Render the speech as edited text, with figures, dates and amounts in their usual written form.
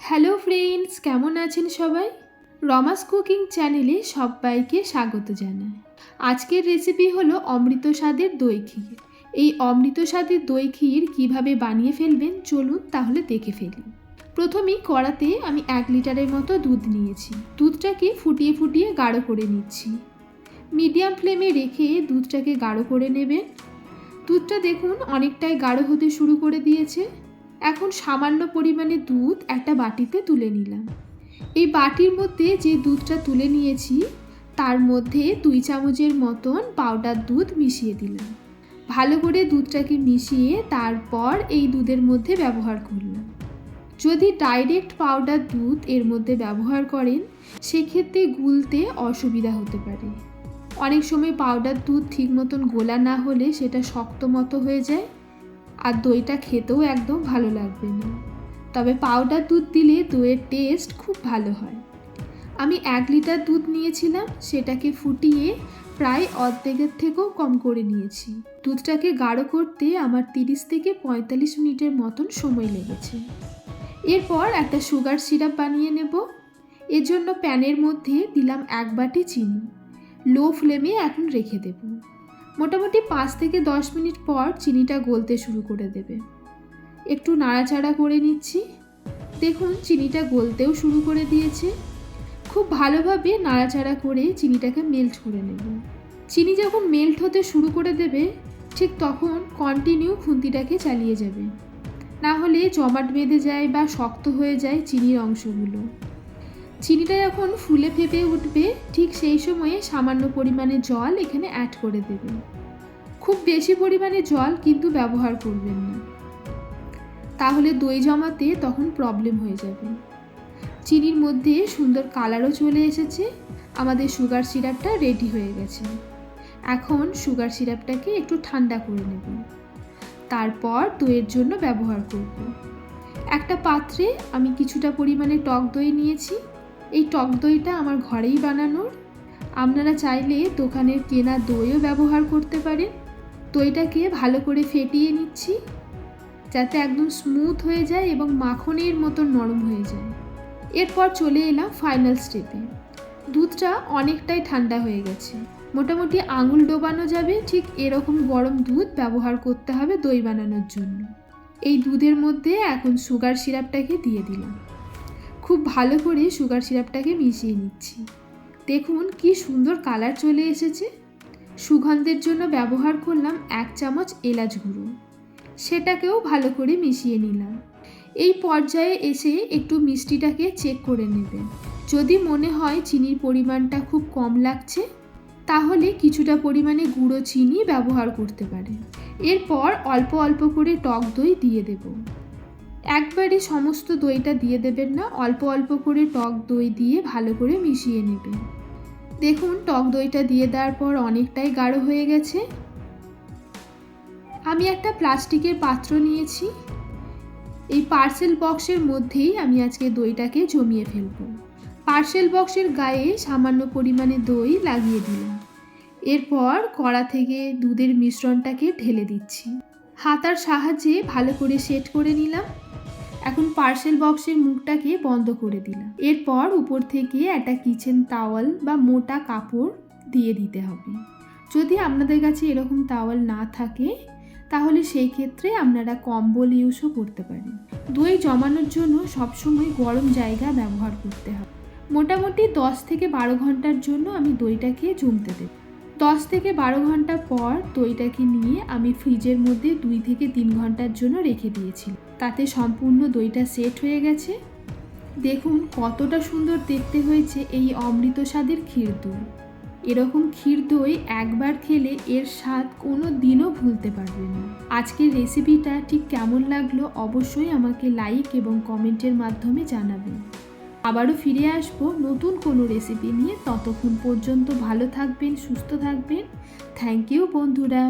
Hello friends, কেমন আছেন সবাই? রমাস কুকিং চ্যানেলে সবাইকে স্বাগত জানাই। আজকের রেসিপি হলো অমৃত স্বাদের দই ক্ষীর। এই অমৃত স্বাদের দই ক্ষীর কীভাবে বানিয়ে ফেলবেন চলুন তাহলে দেখে ফেলি। প্রথমেই কড়াতে আমি 1 লিটারের মতো দুধ নিয়েছি। দুধটাকে ফুটিয়ে ফুটিয়ে গাঢ় করে নিচ্ছি। মিডিয়াম ফ্লেমে রেখে দুধটাকে গাঢ় করে নেবেন। দুধটা দেখুন অনেকটাই গাঢ় হতে শুরু করে দিয়েছে। এখন সামান্য পরিমাণে দুধ একটা বাটিতে তুলে নিলাম। এই বাটির মধ্যে যে দুধটা তুলে নিয়েছি তার মধ্যে 2 চামচের মতন পাউডার দুধ মিশিয়ে দিলাম। ভালো করে দুধটাকে মিশিয়ে তারপর এই দুধের মধ্যে ব্যবহার করলাম। যদি ডাইরেক্ট পাউডার দুধ এর মধ্যে ব্যবহার করেন সেক্ষেত্রে গুলতে অসুবিধা হতে পারে। অনেক সময় পাউডার দুধ ঠিক মতন গোলা না হলে সেটা শক্ত মতো হয়ে যায় আর দইটা খেতেও একদম ভালো লাগবে না। তবে পাউডার দুধ দিলে দইয়ের টেস্ট খুব ভালো হয়। আমি 1 লিটার দুধ নিয়েছিলাম, সেটাকে ফুটিয়ে প্রায় অর্ধেকের থেকেও কম করে নিয়েছি। দুধটাকে গাঢ় করতে আমার 30 থেকে 45 মিনিটের মতন সময় লেগেছে। এরপর একটা সুগার সিরাপ বানিয়ে নেব। এর জন্য প্যানের মধ্যে দিলাম 1 বাটি চিনি। লো ফ্লেমে এখন রেখে দেব। মোটামুটি 5 থেকে 10 মিনিট পর চিনিটা গলতে শুরু করে দেবে। একটু নাড়াচাড়া করে নিচ্ছি। দেখুন চিনিটা গলতেও শুরু করে দিয়েছে। খুব ভালোভাবে নাড়াচাড়া করে চিনিটাকে মেল্ট করে নেব। চিনি যখন মেল্ট হতে শুরু করে দেবে ঠিক তখন কন্টিনিউ খুন্তিটাকে চালিয়ে যাবে, না হলে জমাট বেঁধে যায় বা শক্ত হয়ে যায় চিনির অংশগুলো। চিনিটা যখন ফুলে ফেপে উঠবে ঠিক সেই সময়ে সামান্য পরিমাণে জল এখানে অ্যাড করে দেবেন। খুব বেশি পরিমাণে জল কিন্তু ব্যবহার করবেন না, তাহলে দই জমাতে তখন প্রবলেম হয়ে যাবে। চিনির মধ্যে সুন্দর কালারও চলে এসেছে। আমাদের সুগার সিরাপটা রেডি হয়ে গেছে। এখন সুগার সিরাপটাকে একটু ঠান্ডা করে নেব, তারপর দইয়ের জন্য ব্যবহার করব। একটা পাত্রে আমি কিছুটা পরিমাণে টক দই নিয়েছি। এই টক দইটা আমার ঘরেই বানানোর। আপনারা চাইলে দোকানের কেনা দইও ব্যবহার করতে পারেন। দইটাকে ভালো করে ফেটিয়ে নিচ্ছি যাতে একদম স্মুথ হয়ে যায় এবং মাখনের মতো নরম হয়ে যায়। এরপর চলে এলাম ফাইনাল স্টেপে। দুধটা অনেকটাই ঠান্ডা হয়ে গেছে, মোটামুটি আঙুল ডোবানো যাবে ঠিক এরকম গরম দুধ ব্যবহার করতে হবে দই বানানোর জন্য। এই দুধের মধ্যে এখন সুগার সিরাপটাকে দিয়ে দিলাম। খুব ভালো করে সুগার সিরাপটাকে মিশিয়ে নিচ্ছি। দেখুন কি সুন্দর কালার চলে এসেছে। সুগন্ধের জন্য ব্যবহার করলাম 1 চামচ এলাচ গুঁড়ো, সেটাকেও ভালো করে মিশিয়ে নিলাম। এই পর্যায়ে এসে একটু মিষ্টিটাকে চেক করে নেবেন। যদি মনে হয় চিনির পরিমাণটা খুব কম লাগছে তাহলে কিছুটা পরিমাণে গুঁড়ো চিনি ব্যবহার করতে পারেন। এরপর অল্প অল্প করে টক দই দিয়ে দেব। একবারে সমস্ত দইটা দিয়ে দেবেন না, অল্প অল্প করে টক দই দিয়ে ভালো করে মিশিয়ে নেবেন। দেখুন টক দইটা দিয়ে দেওয়ার পর অনেকটাই গাঢ় হয়ে গেছে। আমি একটা প্লাস্টিকের পাত্র নিয়েছি। এই পার্সেল বক্সের মধ্যেই আমি আজকে দইটাকে জমিয়ে ফেলব। পার্সেল বক্সের গায়ে সামান্য পরিমাণে দই লাগিয়ে দিলাম। এরপর কড়া থেকে দুধের মিশ্রণটাকে ঢেলে দিচ্ছি। হাতার সাহায্যে ভালো করে সেট করে নিলাম। এখন পার্সেল বক্সের মুখটাকে বন্ধ করে দিলাম। এরপর উপর থেকে একটা কিচেন টাওয়াল বা মোটা কাপড় দিয়ে দিতে হবে। যদি আপনাদের কাছে এরকম টাওয়াল না থাকে তাহলে সেই ক্ষেত্রে আপনারা কম্বল ইউজও করতে পারেন। দই জমানোর জন্য সবসময় গরম জায়গা ব্যবহার করতে হবে। মোটামুটি 10 থেকে 12 ঘন্টার জন্য আমি দইটাকে জমতে দেব। 10 থেকে 12 ঘন্টা পর দইটাকে নিয়ে আমি ফ্রিজের মধ্যে 2 থেকে 3 ঘন্টার জন্য রেখে দিয়েছি। তাতে সম্পূর্ণ দইটা সেট হয়ে গেছে। দেখুন কতটা সুন্দর দেখতে হয়েছে এই অমৃত স্বাদের ক্ষীর দই। এরকম ক্ষীর দই একবার খেলে এর স্বাদ কোনো দিনও ভুলতে পারবেন না। আজকের রেসিপিটা ঠিক কেমন লাগলো অবশ্যই আমাকে লাইক এবং কমেন্টের মাধ্যমে জানাবেন। আবারও ফিরে আসবো নতুন কোনো রেসিপি নিয়ে। ততক্ষণ পর্যন্ত ভালো থাকবেন, সুস্থ থাকবেন। থ্যাংক ইউ বন্ধুরা।